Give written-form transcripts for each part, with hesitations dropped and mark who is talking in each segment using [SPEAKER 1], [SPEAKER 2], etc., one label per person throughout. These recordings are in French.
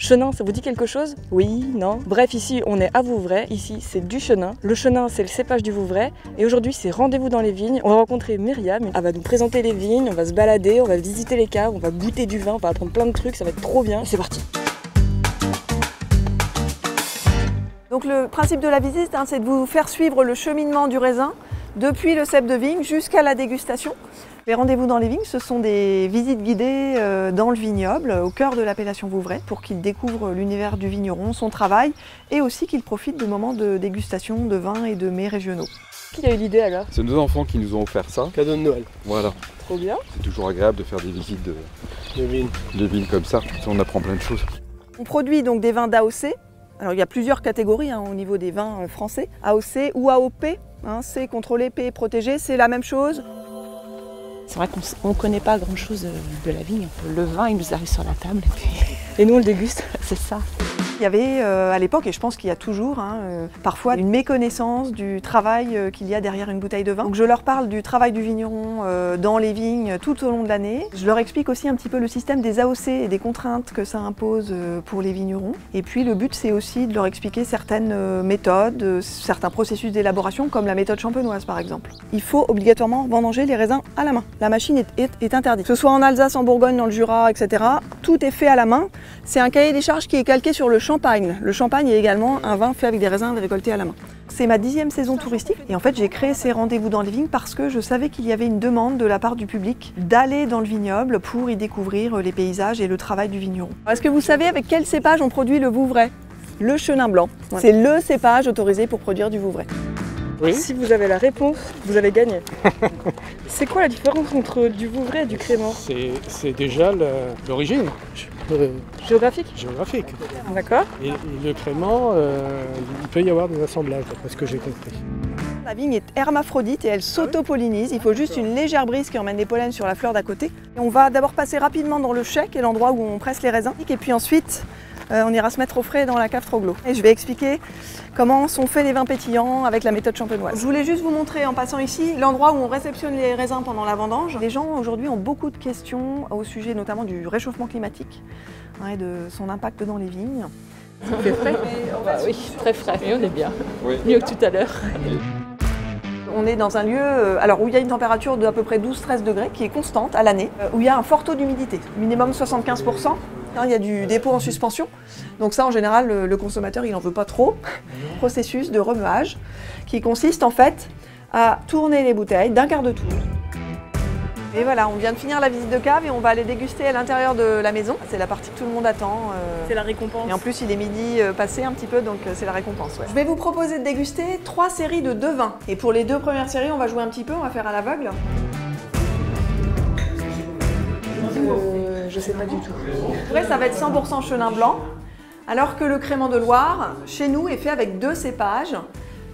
[SPEAKER 1] Chenin, ça vous dit quelque chose? Oui, non? Bref, ici on est à Vouvray, ici c'est du Chenin. Le Chenin c'est le cépage du Vouvray et aujourd'hui c'est rendez-vous dans les vignes. On va rencontrer Myriam, elle va nous présenter les vignes, on va se balader, on va visiter les caves, on va goûter du vin, on va apprendre plein de trucs, ça va être trop bien. C'est parti!
[SPEAKER 2] Donc le principe de la visite, c'est de vous faire suivre le cheminement du raisin depuis le cep de vigne jusqu'à la dégustation. Les rendez-vous dans les vignes, ce sont des visites guidées dans le vignoble, au cœur de l'appellation Vouvray, pour qu'ils découvrent l'univers du vigneron, son travail, et aussi qu'ils profitent de moments de dégustation de vins et de mets régionaux.
[SPEAKER 1] Qui a eu l'idée alors?
[SPEAKER 3] C'est nos enfants qui nous ont offert ça.
[SPEAKER 4] Cadeau de Noël.
[SPEAKER 3] Voilà.
[SPEAKER 1] Trop bien.
[SPEAKER 3] C'est toujours agréable de faire des visites de vignes comme ça. On apprend plein de choses.
[SPEAKER 2] On produit donc des vins d'AOC. Alors il y a plusieurs catégories au niveau des vins français. AOC ou AOP, C contrôlé, P protégé, c'est la même chose.
[SPEAKER 5] C'est vrai qu'on ne connaît pas grand-chose de la vigne. Le vin, il nous arrive sur la table
[SPEAKER 1] Et nous on le déguste.
[SPEAKER 5] C'est ça.
[SPEAKER 2] Il y avait à l'époque, et je pense qu'il y a toujours, parfois une méconnaissance du travail qu'il y a derrière une bouteille de vin. Donc je leur parle du travail du vigneron dans les vignes tout au long de l'année. Je leur explique aussi un petit peu le système des AOC et des contraintes que ça impose pour les vignerons. Et puis le but, c'est aussi de leur expliquer certaines méthodes, certains processus d'élaboration, comme la méthode champenoise par exemple. Il faut obligatoirement vendanger les raisins à la main. La machine est interdite. Que ce soit en Alsace, en Bourgogne, dans le Jura, etc., tout est fait à la main. C'est un cahier des charges qui est calqué sur le champagne. Le champagne est également un vin fait avec des raisins récoltés à la main. C'est ma 10e saison touristique et en fait j'ai créé ces rendez-vous dans les vignes parce que je savais qu'il y avait une demande de la part du public d'aller dans le vignoble pour y découvrir les paysages et le travail du vigneron. Est-ce que vous savez avec quel cépage on produit le Vouvray? Le Chenin blanc. Ouais. C'est le cépage autorisé pour produire du Vouvray.
[SPEAKER 1] Oui. Si vous avez la réponse, vous avez gagné. C'est quoi la différence entre du Vouvray et du crément?
[SPEAKER 4] C'est déjà l'origine.
[SPEAKER 1] Géographique?
[SPEAKER 4] Géographique.
[SPEAKER 1] D'accord.
[SPEAKER 4] Et le crément, il peut y avoir des assemblages, d'après ce que j'ai compris.
[SPEAKER 2] La vigne est hermaphrodite et elle s'auto-pollinise. Il faut juste une légère brise qui emmène les pollens sur la fleur d'à côté. Et on va d'abord passer rapidement dans le chai, qui est l'endroit où on presse les raisins. Et puis ensuite, on ira se mettre au frais dans la cave Troglot. Et je vais expliquer comment sont faits les vins pétillants avec la méthode champenoise. Je voulais juste vous montrer en passant ici l'endroit où on réceptionne les raisins pendant la vendange. Les gens aujourd'hui ont beaucoup de questions au sujet notamment du réchauffement climatique et de son impact dans les vignes.
[SPEAKER 1] Ça fait frais?
[SPEAKER 5] Oui, très frais. Et on est bien.
[SPEAKER 3] Oui.
[SPEAKER 5] Mieux que tout à l'heure.
[SPEAKER 2] On est dans un lieu où il y a une température d'à peu près 12-13 degrés qui est constante à l'année, où il y a un fort taux d'humidité, minimum 75%. Il y a du dépôt en suspension, donc ça en général le consommateur il n'en veut pas trop. Processus de remuage qui consiste en fait à tourner les bouteilles d'un quart de tour. Et voilà, on vient de finir la visite de cave et on va aller déguster à l'intérieur de la maison. C'est la partie que tout le monde attend.
[SPEAKER 1] C'est la récompense.
[SPEAKER 2] Et en plus il est midi passé un petit peu, donc c'est la récompense. Ouais. Je vais vous proposer de déguster 3 séries de 2 vins. Et pour les 2 premières séries, on va jouer un petit peu, on va faire à l'aveugle.
[SPEAKER 1] Je sais pas du tout.
[SPEAKER 2] Après, ça va être 100% Chenin blanc, alors que le crément de Loire, chez nous, est fait avec 2 cépages,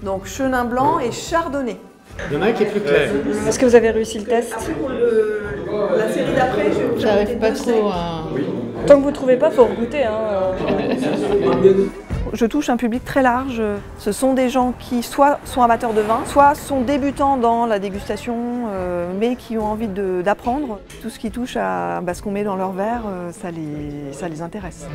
[SPEAKER 2] donc Chenin blanc et Chardonnay.
[SPEAKER 4] Il y en a un qui est plus clair.
[SPEAKER 1] Est-ce que vous avez réussi le test?
[SPEAKER 2] Pour la série d'après,
[SPEAKER 5] J'arrive pas trop à...
[SPEAKER 1] Tant que vous ne trouvez pas, il faut regoûter.
[SPEAKER 2] Je touche un public très large. Ce sont des gens qui soit sont amateurs de vin, soit sont débutants dans la dégustation, mais qui ont envie d'apprendre. Tout ce qui touche à ce qu'on met dans leur verre, ça les intéresse.